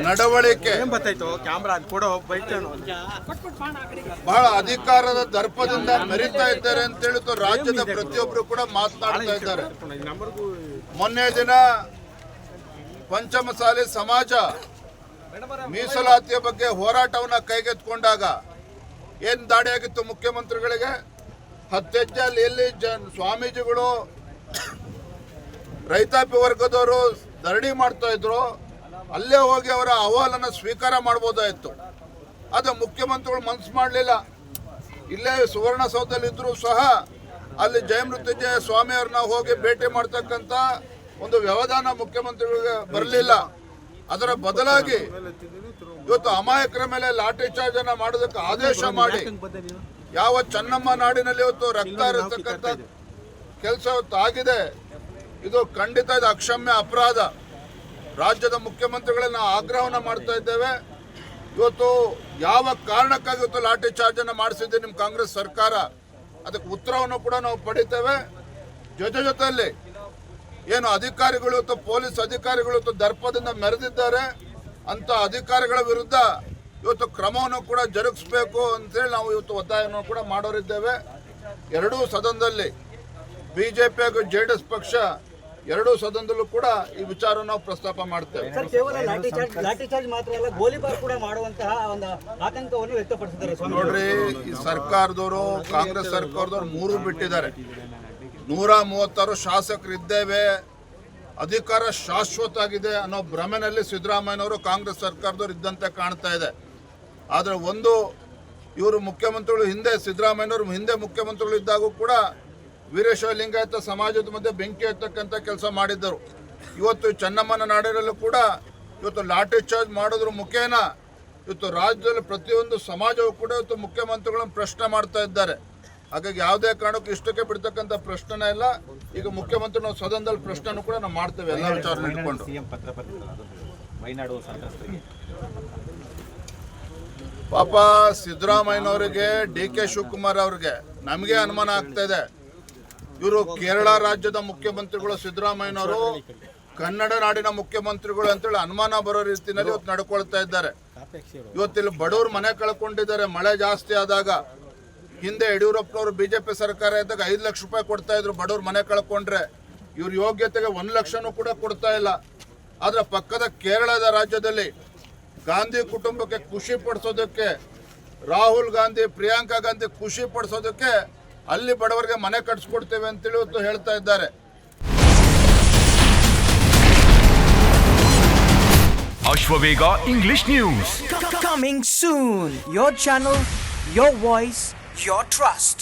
ನಡವಳಿಕೆ ಬಹಳ ಅಧಿಕಾರದ ದರ್ಪದಿಂದ ಮೆರೀತಾ ಇದ್ದಾರೆ ಅಂತ ಹೇಳಿತು ರಾಜ್ಯದ ಪ್ರತಿಯೊಬ್ಬರು ಕೂಡ ಮಾತನಾಡ್ತಾ ಇದ್ದಾರೆ. ಮೊನ್ನೆ ದಿನ ಪಂಚಮಸಾಲಿ ಸಮಾಜ ಮೀಸಲಾತಿಯ ಬಗ್ಗೆ ಹೋರಾಟವನ್ನ ಕೈಗೆತ್ತಿಕೊಂಡಾಗ ಏನ್ ದಾಳಿ ಆಗಿತ್ತು ಮುಖ್ಯಮಂತ್ರಿಗಳಿಗೆ? ಹತ್ತೆಜ್ಜಲ್ಲಿ ಎಲ್ಲಿ ಸ್ವಾಮೀಜಿಗಳು ರೈತಾಪಿ ವರ್ಗದವರು ಧರಣಿ ಮಾಡ್ತಾ ಇದ್ರು, ಅಲ್ಲೇ ಹೋಗಿ ಅವರ ಅಹವಾಲನ್ನು ಸ್ವೀಕಾರ ಮಾಡ್ಬೋದಾಯಿತು. ಅದು ಮುಖ್ಯಮಂತ್ರಿಗಳು ಮನಸ್ಸು ಮಾಡಲಿಲ್ಲ. ಇಲ್ಲೇ ಸುವರ್ಣಸೌಧದಲ್ಲಿ ಇದ್ರೂ ಸಹ ಅಲ್ಲಿ ಜಯಮೃತ್ಯುಂಜಯ ಸ್ವಾಮಿಯವ್ರನ್ನ ಹೋಗಿ ಭೇಟಿ ಮಾಡ್ತಕ್ಕಂಥ ಒಂದು ವ್ಯವಧಾನ ಮುಖ್ಯಮಂತ್ರಿಗಳಿಗೆ ಬರಲಿಲ್ಲ. ಅದರ ಬದಲಾಗಿ ಇವತ್ತು ಅಮಾಯಕರ ಮೇಲೆ ಲಾಠಿ ಚಾರ್ಜ್ ಅನ್ನ ಮಾಡೋದಕ್ಕೆ ಆದೇಶ ಮಾಡಿ ಯಾವ ಚೆನ್ನಮ್ಮ ನಾಡಿನಲ್ಲಿ ಇವತ್ತು ರಕ್ತ ಹರಿಸ್ತಕ್ಕಂಥ ಕೆಲಸ ಇವತ್ತು ಆಗಿದೆ. ಇದು ಖಂಡಿತ ಇದು ಅಕ್ಷಮ್ಯ ಅಪರಾಧ. ರಾಜ್ಯದ ಮುಖ್ಯಮಂತ್ರಿಗಳನ್ನ ಆಗ್ರಹವನ್ನು ಮಾಡ್ತಾ ಇದ್ದೇವೆ. ಇವತ್ತು ಯಾವ ಕಾರಣಕ್ಕಾಗಿ ಇವತ್ತು ಲಾಠಿ ಚಾರ್ಜ್ ಅನ್ನು ಮಾಡಿಸಿದೆ ನಿಮ್ಮ ಕಾಂಗ್ರೆಸ್ ಸರ್ಕಾರ, ಅದಕ್ಕೆ ಉತ್ತರವನ್ನು ಕೂಡ ನಾವು ಪಡಿತೇವೆ. ಜೊತೆಯಲ್ಲಿ ಏನು ಅಧಿಕಾರಿಗಳು ಇವತ್ತು ಪೊಲೀಸ್ ಅಧಿಕಾರಿಗಳು ಇವತ್ತು ದರ್ಪದಿಂದ ಮೆರೆದಿದ್ದಾರೆ ಅಂತ ಅಧಿಕಾರಿಗಳ ವಿರುದ್ಧ ಇವತ್ತು ಕ್ರಮವನ್ನು ಕೂಡ ಜರುಗಿಸಬೇಕು ಅಂತೇಳಿ ನಾವು ಇವತ್ತು ಒತ್ತಾಯವನ್ನು ಕೂಡ ಮಾಡೋರಿದ್ದೇವೆ. ಎರಡೂ ಸದನದಲ್ಲಿ ಬಿಜೆಪಿ ಹಾಗೂ ಜೆಡಿಎಸ್ ಪಕ್ಷ ಎರಡೂ ಸದನದಲ್ಲೂ ಕೂಡ ಈ ವಿಚಾರ ನಾವು ಪ್ರಸ್ತಾಪ ಮಾಡ್ತೇವೆ. ಕೇವಲ ಲಾಠಿ ಚಾರ್ಜ್ ಮಾತ್ರ ಅಲ್ಲ, ಗೋಲಿಬಾರ್ ಕೂಡ ಮಾಡುವಂತಹ ಒಂದು ಆತಂಕವನ್ನು ವ್ಯಕ್ತಪಡಿಸಿದ್ದಾರೆ. ನೋಡ್ರಿ, ಈ ಸರ್ಕಾರದವರು ಕಾಂಗ್ರೆಸ್ ಸರ್ಕಾರದವರು ಮೂರು ಬಿಟ್ಟಿದ್ದಾರೆ. 136 ಶಾಸಕರು ಇದ್ದೇವೆ, ಅಧಿಕಾರ ಶಾಶ್ವತ ಆಗಿದೆ ಅನ್ನೋ ಭ್ರಮೆನಲ್ಲಿ ಸಿದ್ದರಾಮಯ್ಯನವರು ಕಾಂಗ್ರೆಸ್ ಸರ್ಕಾರದವರು ಇದ್ದಂತೆ ಕಾಣ್ತಾ ಇದೆ. ಆದರೆ ಒಂದು, ಇವರು ಮುಖ್ಯಮಂತ್ರಿಗಳು ಹಿಂದೆ ಸಿದ್ದರಾಮಯ್ಯನವರು ಹಿಂದೆ ಮುಖ್ಯಮಂತ್ರಿಗಳು ಇದ್ದಾಗೂ ಕೂಡ ವೀರಶೈವ ಲಿಂಗಾಯತ ಸಮಾಜದ ಮಧ್ಯೆ ಬೆಂಕಿ ಹತ್ತಕ್ಕಂಥ ಕೆಲಸ ಮಾಡಿದ್ದರು. ಇವತ್ತು ಚೆನ್ನಮ್ಮನ ನಾಡಿನಲ್ಲೂ ಕೂಡ ಇವತ್ತು ಲಾಠಿ ಚಾರ್ಜ್ ಮಾಡೋದ್ರ ಮುಖೇನ ಇವತ್ತು ರಾಜ್ಯದಲ್ಲಿ ಪ್ರತಿಯೊಂದು ಸಮಾಜವೂ ಕೂಡ ಇವತ್ತು ಮುಖ್ಯಮಂತ್ರಿಗಳನ್ನು ಪ್ರಶ್ನೆ ಮಾಡ್ತಾ ಇದ್ದಾರೆ. ಹಾಗಾಗಿ ಯಾವುದೇ ಕಾರಣಕ್ಕೂ ಇಷ್ಟಕ್ಕೆ ಬಿಡ್ತಕ್ಕಂಥ ಪ್ರಶ್ನೆ ಇಲ್ಲ. ಈಗ ಮುಖ್ಯಮಂತ್ರಿ ನಾವು ಸದನದಲ್ಲಿ ಪ್ರಶ್ನೆ ಕೂಡ ನಾವು ಮಾಡ್ತೇವೆ ಎಲ್ಲ ವಿಚಾರ ಇಟ್ಕೊಂಡು. ಪಾಪ ಸಿದ್ದರಾಮಯ್ಯನವರಿಗೆ, ಡಿ.ಕೆ. ಶಿವಕುಮಾರ್ ಅವ್ರಿಗೆ ನಮಗೆ ಅನುಮಾನ ಆಗ್ತಾ ಇದೆ. ಇವರು ಕೇರಳ ರಾಜ್ಯದ ಮುಖ್ಯಮಂತ್ರಿಗಳು, ಸಿದ್ದರಾಮಯ್ಯನವರು ಕನ್ನಡ ನಾಡಿನ ಮುಖ್ಯಮಂತ್ರಿಗಳು ಅಂತೇಳಿ ಅನುಮಾನ ಬರೋ ರೀತಿಯಲ್ಲಿ ಇವತ್ತು ನಡ್ಕೊಳ್ತಾ ಇದ್ದಾರೆ. ಇವತ್ತಿಲ್ಲಿ ಬಡವರು ಮನೆ ಕಳ್ಕೊಂಡಿದ್ದಾರೆ ಮಳೆ ಜಾಸ್ತಿ ಆದಾಗ. ಹಿಂದೆ ಯಡಿಯೂರಪ್ಪನವರು ಬಿಜೆಪಿ ಸರ್ಕಾರ ಇದ್ದಾಗ 5 ಲಕ್ಷ ರೂಪಾಯಿ ಕೊಡ್ತಾ ಇದ್ರು ಬಡವ್ರು ಮನೆ ಕಳ್ಕೊಂಡ್ರೆ. ಇವ್ರ ಯೋಗ್ಯತೆಗೆ 1 ಲಕ್ಷನೂ ಕೂಡ ಕೊಡ್ತಾ ಇಲ್ಲ. ಆದ್ರೆ ಪಕ್ಕದ ಕೇರಳದ ರಾಜ್ಯದಲ್ಲಿ ಗಾಂಧಿ ಕುಟುಂಬಕ್ಕೆ ಖುಷಿ ಪಡಿಸೋದಕ್ಕೆ, ರಾಹುಲ್ ಗಾಂಧಿ, ಪ್ರಿಯಾಂಕಾ ಗಾಂಧಿ ಖುಷಿ ಪಡಿಸೋದಕ್ಕೆ ಅಲ್ಲಿ ಬಡವರಿಗೆ ಮನೆ ಕಟ್ಸ್ಕೊಡ್ತೇವೆ ಅಂತೇಳಿ ಇವತ್ತು ಹೇಳ್ತಾ ಇದ್ದಾರೆ. Ashwavega English news coming soon. Your channel, your voice, your trust.